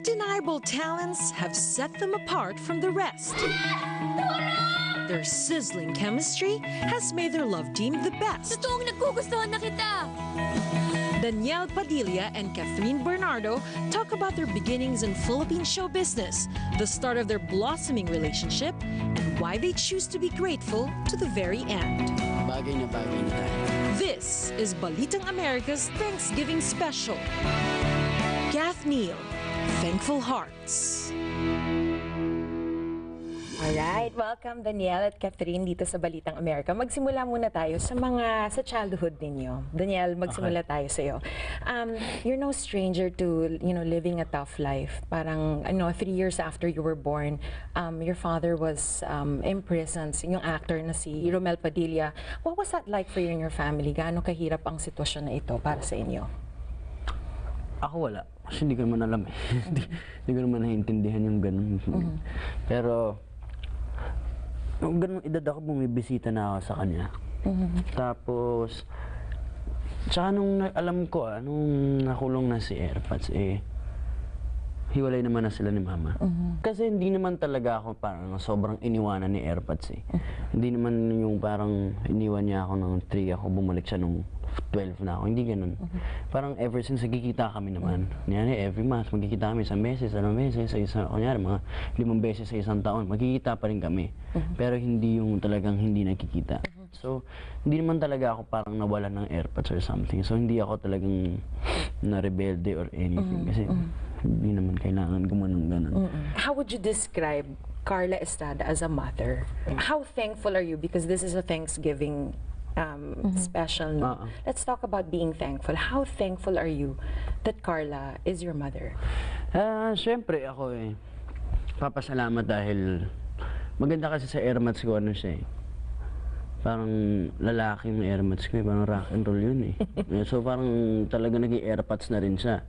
undeniable talents have set them apart from the rest. Their sizzling chemistry has made their love team the best. Totoong nagkugustuhan na kita! Danielle Padilla and Catherine Bernardo talk about their beginnings in Philippine show business, the start of their blossoming relationship, and why they choose to be grateful to the very end. Bagay na tayo. This is Balitang America's Thanksgiving Special. Gath Neal, Thankful Hearts. Alright, welcome Danielle at Catherine dito sa Balitang Amerika. Magsimula muna tayo sa childhood ninyo. Danielle, magsimula tayo sa iyo. You're no stranger to, living a tough life. Parang, 3 years after you were born, your father was imprisoned, yung actor na si Romel Padilla. What was that like for you and your family? Gaano kahirap ang sitwasyon na ito para sa inyo? Ako wala. Kasi hindi ko naman alam eh. Hindi ko naman naiintindihan yung ganun. Pero, nung ganun edad ako, bumibisita na ako sa kanya. Tapos, tsaka nung alam ko, nung nakulong na si Airpods, hiwalay naman na sila ni Mama. Kasi hindi naman talaga ako parang sobrang iniwanan ni Airpods eh. Hindi naman yung parang iniwan niya ako ng 3 ako, bumalik siya nung 12 na ako. Hindi ganun. Parang ever since nagkikita kami naman. Kunyari, every month, magkikita kami isang beses, kunyari, mga 5 beses sa isang taon, magkikita pa rin kami. Pero hindi yung talagang hindi nakikita. So, hindi naman talaga ako parang nawalan ng Airpods or something. So, hindi ako talagang na-rebelde or anything. Kasi hindi naman kailangan gumanon-ganon. How would you describe Carla Estrada as a mother? How thankful are you? Because this is a Thanksgiving special. No? Let's talk about being thankful. How thankful are you that Carla is your mother? Siyempre ako papasalamat dahil maganda kasi sa Airmats ko siya parang lalaki yung Airmats ko parang rock and roll yun So parang talaga naging Airpods na rin siya.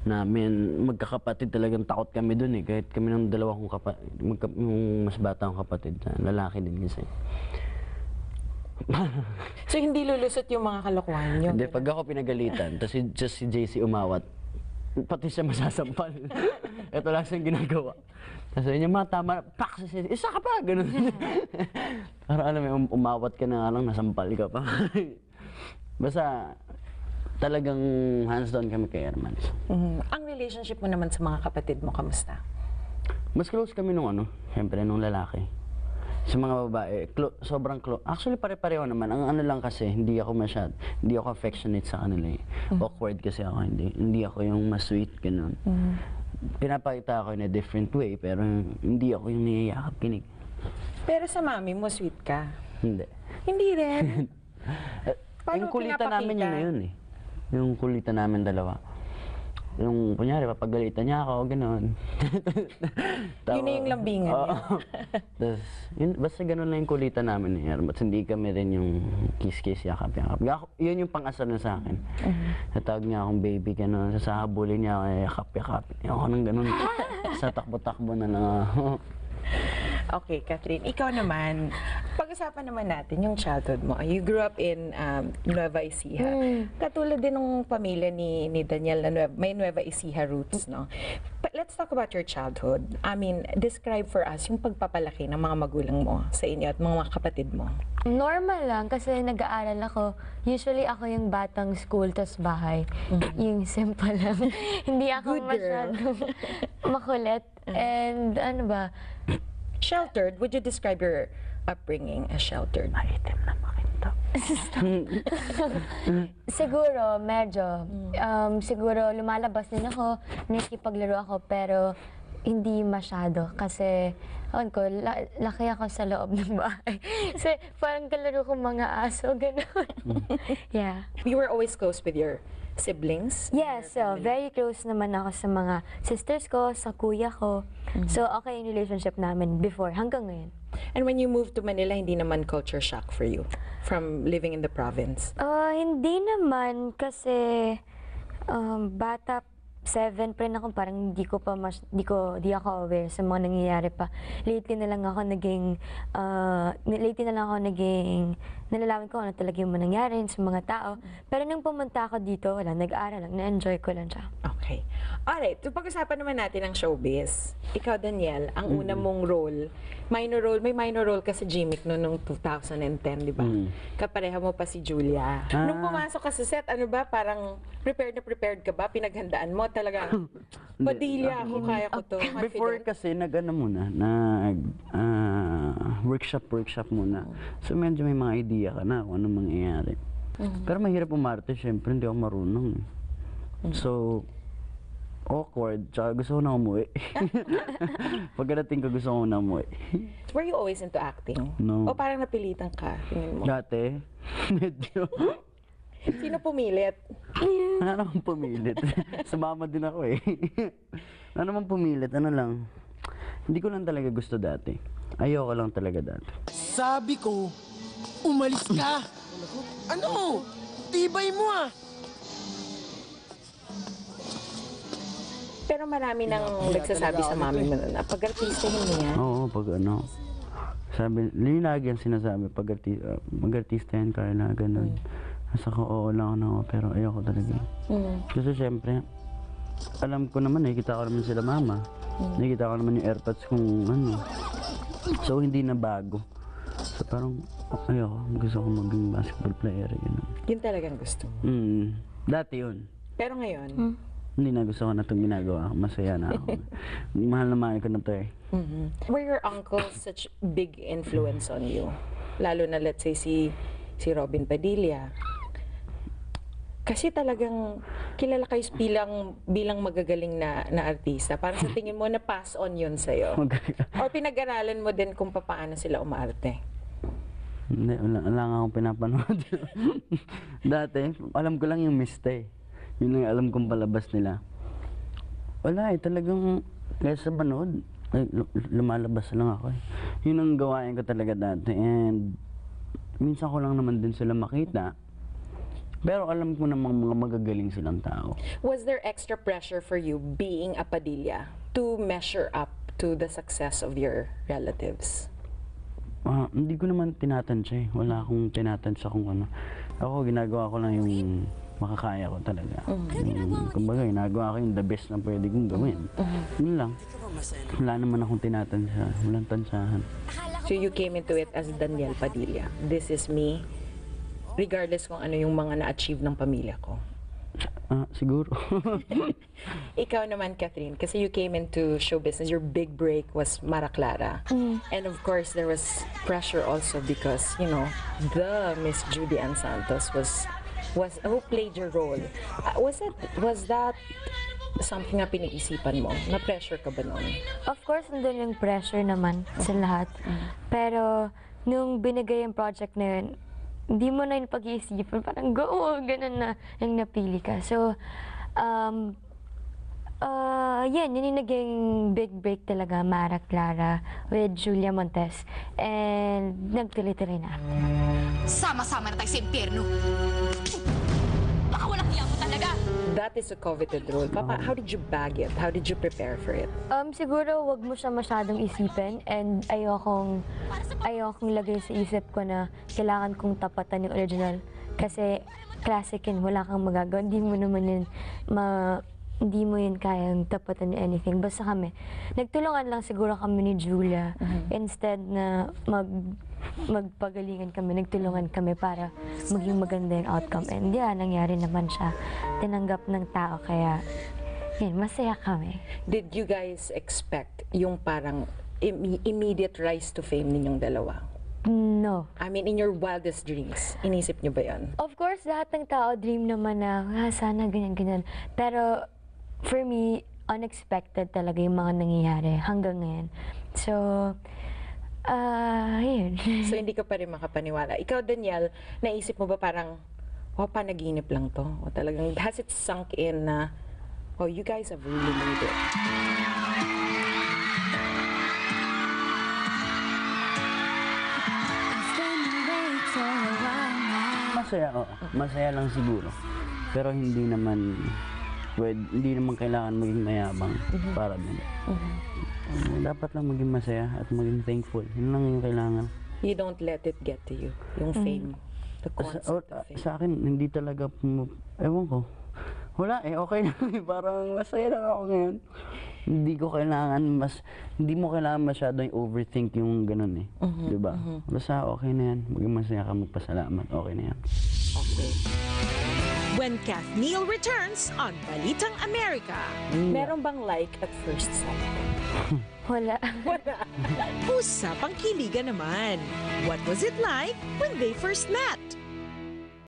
Namin, magkakapatid talagang takot kami dun kahit kami ng dalawa kong yung mas bata kong kapatid, lalaki din kasi. So hindi lulusot yung mga kalokohan nyo? Hindi, pag ako pinagalitan, tapos si JC umawat, pati siya masasampal. Ito lang siyang ginagawa. Tapos niya, tama, pak, isa ka pa, ganun. Para alam mo, umawat ka na nga lang, nasampal ka pa. Basta, talagang hands down kami kay Airmans. Ang relationship mo naman sa mga kapatid mo, kamusta? Mas close kami nung siyempre nung lalaki. Sa mga babae, sobrang close. Actually, pare-pareho naman. Ang lang kasi, hindi ako affectionate sa kanila Awkward kasi ako, hindi ako yung mas sweet, ganun. Pinapakita ako in a different way, pero hindi ako yung niyayakap kinig. Pero sa mami mo, sweet ka? Hindi. Hindi rin? Yung kulitan namin yun na yun Yung kulitan namin dalawa. Yung, kunyari, papagalitan niya ako, gano'n. Yun na yung lambingan niya. Tapos, basta gano'n lang yung kulitan namin ni Airpods. Hindi kami rin yung kiss-kiss, yakap-yakap. Yun yung pang-asar na sa akin. Natawag niya akong baby, gano'n. Sasahabulin niya ako, yakap-yakap. Ako nang gano'n. Sa takbo-takbo na lang ako. Okay, Catherine, ikaw naman, pag-usapan naman natin yung childhood mo. You grew up in Nueva Ecija. Katulad din ng pamilya ni Daniel na may Nueva Ecija roots, no? But let's talk about your childhood. I mean, describe for us yung pagpapalaki ng mga magulang mo sa inyo at mga kapatid mo. Normal lang kasi nag-aaral ako. Usually ako yung batang school tas bahay. Yung simple lang. Hindi ako masyadong makulit. And ano ba? Sheltered, would you describe your upbringing as sheltered? Maitim na makintab. Siguro, medyo. Siguro lumalabas din ako, nakikipaglaro ako, pero hindi masyado. Kasi, laki ako sa loob ng bahay. Kasi parang kalaro ko mga aso, gano'n. Yeah. You were always close with your siblings? Yes, so very close naman ako sa mga sisters ko, sa kuya ko. So, okay yung relationship namin before, hanggang ngayon. And when you moved to Manila, hindi naman culture shock for you from living in the province? Hindi naman kasi bata 7 pa rin ako, parang di ako aware sa mga nangyayari pa. Lately na lang ako nalalaman ko ano talaga yung nangyayari sa mga tao. Pero nung pumunta ako dito, wala, nag-aaral lang, na-enjoy ko lang siya. Okay. Okay. Alright, so pag-usapan naman natin ang showbiz. Ikaw, Daniel, ang una mong role, may minor role ka sa Gimmick noong 2010, di ba? Kapareha mo pa si Julia. Nung pumasok ka sa set, ano ba, parang prepared ka ba? Pinaghandaan mo talaga? Padilya ako, kaya ko to. Before Confident. kasi workshop muna. So medyo may mga idea ka na kung ano mangyayari. Pero mahirap umarte, syempre hindi ako marunong. So, awkward, tsaka gusto ko na umuwi. Pagkadating ko gusto ko na umuwi. Were you always into acting? No. O parang napilitan ka? Tingin mo? Dati, medyo, Sino pumilit? wala naman pumilit. Sumama din ako eh. Wala naman pumilit, ano lang. Hindi ko lang talaga gusto dati. Ayoko lang talaga dati. Sabi ko, umalis ka! Ano? Tibay mo ah! Pero marami nang nagsasabi sa mami mo na pag-artistahin mo yan. Oo, pag ano. Sabi, lagi ang sinasabi, mag-artista yan kaya na ganun. Nasa ko, oo lang ako, pero ayoko talaga. Kasi syempre, alam ko naman, nakikita ko naman sila mama. Nakikita ko naman yung airpods kung ano. So, hindi na bago. So, parang, ayoko, gusto ko maging basketball player. Ganun. Yun talagang gusto mo. Dati yun. Pero ngayon, Hindi na gusto ko na itong ginagawa. Masaya na ako. Mahal na mahal ko na ito eh. were your uncles such big influence on you? Lalo na let's say si Robin Padilla. Kasi talagang kilala kayo bilang magagaling na artista. Parang sa tingin mo na pass on yun sa'yo. Or pinag-aralan mo din kung paano sila umaarte. Hindi, wala nga akong pinapanood. Dati, alam ko lang yung mista eh. Yun ang alam kong palabas nila. Wala eh, talagang kaysa manood, lumalabas lang ako eh. Yun ang gawain ko talaga dati. And minsan ko lang naman din sila makita. Pero alam ko namang mga magagaling silang tao. Was there extra pressure for you being a Padilla to measure up to the success of your relatives? Hindi ko naman tinatansya eh. Wala akong tinatansya kung ano. Ako, ginagawa ko lang yung makakaya ko talaga. Kumbaga, ginagawa ko yung the best na pwede kong gawin. Yun lang. Wala naman akong tinatansya. Walang tansyahan. So you came into it as Daniel Padilla. This is me, regardless kung ano yung mga na-achieve ng pamilya ko. Siguro. Ikaw naman, Catherine, kasi you came into show business, your big break was Mara Clara. And of course, there was pressure also because, you know, the Miss Judy Ann Santos was who played your role. Was that something na pinag-isipan mo? Na-pressure ka ba noon? Of course, nandun yung pressure naman sa lahat. Pero, nung binigay yung project na yun, hindi mo na yung pag-iisipan, parang go, ganun na yung napili ka. So, yun yung naging big break talaga, Mara Clara with Julia Montes. And nagtuloy-tuloy na. Sama-sama na tayo sa impyerno. Baka walang hiya mo talaga. That is a coveted role. Papa, how did you bag it? How did you prepare for it? Siguro wag mo siya masyadong isipin and ayokong lagay sa isip ko na kailangan kong tapatan yung original. Kasi classic yun, wala kang magagawa. Hindi mo yun kayang tapatan yung anything. Basta kami, nagtulungan lang siguro kami ni Julia. Instead na magpagalingan kami, nagtulungan kami para maging maganda yung outcome. And yeah, nangyari naman siya. Tinanggap ng tao, kaya yun, masaya kami. Did you guys expect yung parang immediate rise to fame ninyong dalawa? No. I mean, in your wildest dreams, inisip niyo ba yan? Of course, lahat ng tao dream naman na, sana ganyan-ganyan. Pero, for me, unexpected talaga yung mga nangyayari hanggang ngayon. So, yun. So, hindi ka pa rin makapaniwala. Ikaw, Daniel, naisip mo ba parang, panaginip lang to? O talagang, has it sunk in na, you guys have really made it? Masaya, oo. Masaya lang siguro. Pero hindi naman kailangan maging mayabang para din. Dapat lang maging masaya at maging thankful. Yun lang yung kailangan. You don't let it get to you, yung fame, the concept of fame. Sa akin, hindi talaga, ewan ko, Wala okay lang parang masaya lang ako ngayon. Hindi mo kailangan masyadong overthink yung ganun eh. Di ba? Basta okay na yan. Maging masaya ka, magpasalamat. Okay na yan. When Kath Neal returns on Balitang America. Meron bang like at first sight? Wala. Usapang kiligan naman. What was it like when they first met?